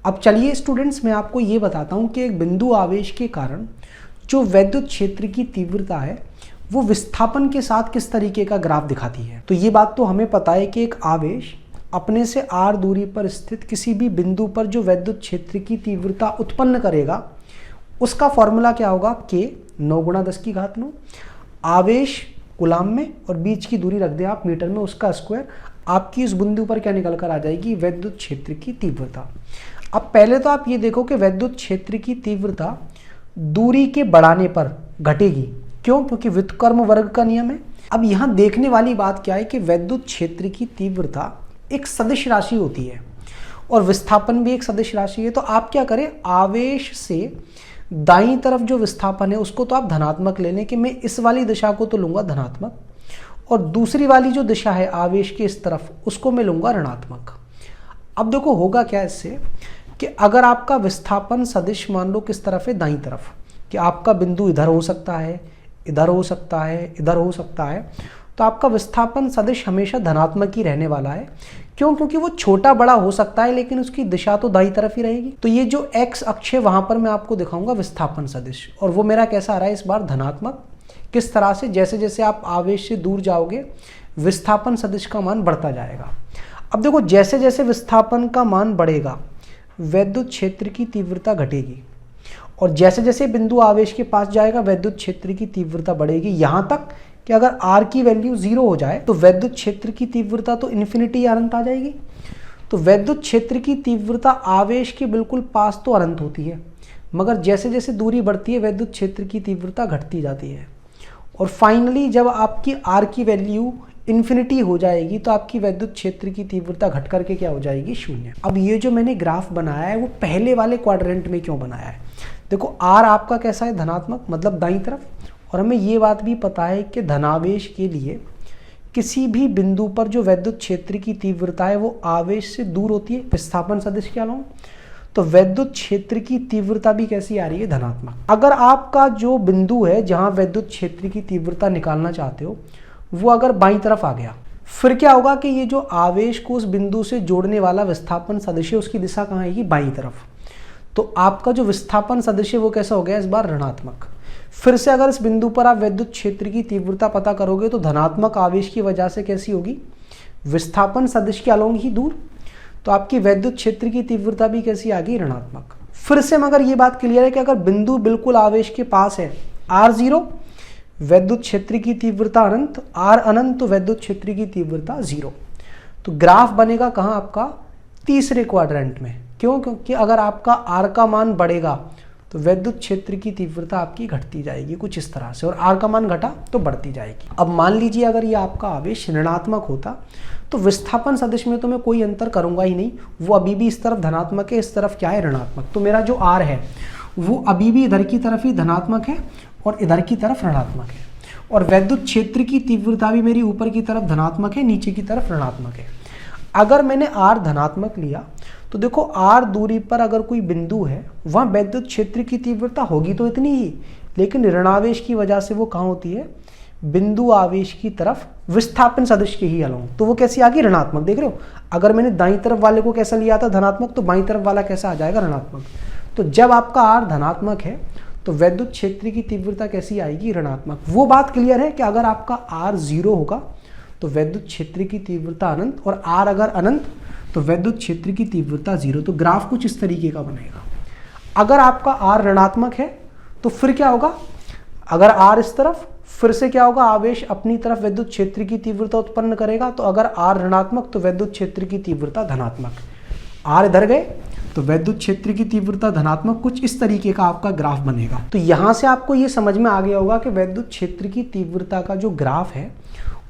अब चलिए स्टूडेंट्स, मैं आपको ये बताता हूँ कि एक बिंदु आवेश के कारण जो वैद्युत क्षेत्र की तीव्रता है वो विस्थापन के साथ किस तरीके का ग्राफ दिखाती है। तो ये बात तो हमें पता है कि एक आवेश अपने से r दूरी पर स्थित किसी भी बिंदु पर जो वैद्युत क्षेत्र की तीव्रता उत्पन्न करेगा उसका फॉर्मूला क्या होगा, k 9 × 10⁹। आवेश कूलाम में और बीच की दूरी रख दें आप मीटर में, उसका स्क्वायर। आपकी इस बिंदु पर क्या निकल कर आ जाएगी, वैद्युत क्षेत्र की तीव्रता। अब पहले तो आप ये देखो कि वैद्युत क्षेत्र की तीव्रता दूरी के बढ़ाने पर घटेगी। क्यों? क्योंकि व्युत्क्रम वर्ग का नियम है। अब यहाँ देखने वाली बात क्या है कि वैद्युत क्षेत्र की तीव्रता एक सदिश राशि होती है और विस्थापन भी एक सदिश राशि है। तो आप क्या करें, आवेश से दाईं तरफ जो विस्थापन है उसको तो आप धनात्मक ले लें कि मैं इस वाली दिशा को तो लूंगा धनात्मक, और दूसरी वाली जो दिशा है आवेश के इस तरफ उसको मैं लूंगा ऋणात्मक। अब देखो होगा क्या इससे कि अगर आपका विस्थापन सदिश मान लो किस तरफ है, दाईं तरफ, कि आपका बिंदु इधर हो सकता है, इधर हो सकता है, इधर हो सकता है, तो आपका विस्थापन सदिश हमेशा धनात्मक ही रहने वाला है। क्यों? क्योंकि वो छोटा बड़ा हो सकता है लेकिन उसकी दिशा तो दाईं तरफ ही रहेगी। तो ये जो x अक्ष है वहां पर मैं आपको दिखाऊंगा विस्थापन सदिश, और वो मेरा कैसा आ रहा है इस बार, धनात्मक। किस तरह से, जैसे जैसे आप आवेश से दूर जाओगे विस्थापन सदिश का मान बढ़ता जाएगा। अब देखो जैसे जैसे विस्थापन का मान बढ़ेगा वैद्युत क्षेत्र की तीव्रता घटेगी, और जैसे जैसे बिंदु आवेश के पास जाएगा वैद्युत क्षेत्र की तीव्रता बढ़ेगी, यहाँ तक कि अगर r की वैल्यू 0 हो जाए तो वैद्युत क्षेत्र की तीव्रता तो इन्फिनिटी अनंत आ जाएगी। तो वैद्युत क्षेत्र की तीव्रता आवेश के बिल्कुल पास तो अनंत होती है, मगर जैसे जैसे दूरी बढ़ती है वैद्युत क्षेत्र की तीव्रता घटती जाती है, और फाइनली जब आपकी r की वैल्यू इन्फिनिटी हो जाएगी तो आपकी वैद्युत क्षेत्र की तीव्रता घट करके क्या हो जाएगी, 0। अब ये जो मैंने ग्राफ बनाया है वो पहले वाले क्वाड्रेंट में क्यों बनाया है, देखो r आपका कैसा है, धनात्मक, मतलब दाईं तरफ, और हमें ये बात भी पता है कि धनावेश के लिए किसी भी बिंदु पर जो वैद्युत क्षेत्र की तीव्रता है वो आवेश से दूर होती है, विस्थापन सदिश क्या लाऊं, तो वैद्युत क्षेत्र की तीव्रता भी कैसी आ रही है, धनात्मक। अगर आपका जो बिंदु है जहां वैद्युत क्षेत्र की तीव्रता निकालना चाहते हो वो अगर बाईं तरफ आ गया, फिर क्या होगा कि ये जो आवेश को उस बिंदु से जोड़ने वाला विस्थापन सदिश है उसकी दिशा कहाँ आएगी, बाईं तरफ। तो आपका जो विस्थापन सदिश है वो कैसा हो गया इस बार, ऋणात्मक। फिर से अगर इस बिंदु पर आप वैद्युत क्षेत्र की तीव्रता पता करोगे तो धनात्मक आवेश की वजह से कैसी होगी, विस्थापन सदिश के अलोंग ही दूर, तो आपकी वैद्युत क्षेत्र की तीव्रता भी कैसी आ गई, ऋणात्मक। फिर से मगर ये बात क्लियर है कि अगर बिंदु बिल्कुल आवेश के पास है, r0 वैद्युत क्षेत्र की तीव्रता अनंत, r अनंत तो वैद्युत क्षेत्र की तीव्रता 0। तो ग्राफ बनेगा कहाँ आपका, तीसरे क्वाड्रेंट में। क्यों? क्योंकि अगर आपका r का मान बढ़ेगा तो वैद्युत क्षेत्र की तीव्रता आपकी घटती जाएगी कुछ इस तरह से, और r का मान घटा तो बढ़ती जाएगी। अब मान लीजिए अगर ये आपका आवेश ऋणात्मक होता तो विस्थापन सदिश में तो मैं कोई अंतर करूंगा ही नहीं, वो अभी भी इस तरफ धनात्मक है, इस तरफ क्या है, ऋणात्मक। तो मेरा जो r है वो अभी भी इधर की तरफ ही धनात्मक है और इधर की तरफ ऋणात्मक है, और वैद्युत क्षेत्र की तीव्रता भी मेरी ऊपर की तरफ धनात्मक है, नीचे की तरफ ऋणात्मक है। अगर मैंने r धनात्मक लिया तो देखो r दूरी पर अगर कोई बिंदु है वहाँ वैद्युत क्षेत्र की तीव्रता होगी तो इतनी ही, लेकिन ऋणावेश की वजह से वो कहाँ होती है, बिंदु आवेश की तरफ विस्थापन सदिश के ही अलोंग, तो वो कैसी आ गई, ऋणात्मक। देख रहे हो, अगर मैंने दाईं तरफ वाले को कैसा लिया था, धनात्मक, तो बाईं तरफ वाला कैसा आ जाएगा, ऋणात्मक। तो जब आपका r धनात्मक है तो वैद्युत क्षेत्र की तीव्रता कैसी आएगी, ऋणात्मक। वो बात क्लियर है कि अगर आपका r 0 होगा तो वैद्युत क्षेत्र की तीव्रता अनंत, और r अगर अनंत तो वैद्युत क्षेत्र की तीव्रता 0। तो ग्राफ कुछ इस तरीके का बनेगा। अगर आपका r ऋणात्मक है तो फिर क्या होगा, अगर r इस तरफ, फिर से क्या होगा, आवेश अपनी तरफ वैद्युत क्षेत्र की तीव्रता उत्पन्न करेगा, तो अगर r ऋणात्मक तो वैद्युत क्षेत्र की तीव्रता धनात्मक, r इधर गए तो वैद्युत क्षेत्र की तीव्रता धनात्मक। कुछ इस तरीके का आपका ग्राफ बनेगा। तो यहाँ से आपको ये समझ में आ गया होगा कि वैद्युत क्षेत्र की तीव्रता का जो ग्राफ है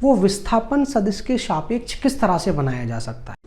वो विस्थापन सदिश के सापेक्ष किस तरह से बनाया जा सकता है।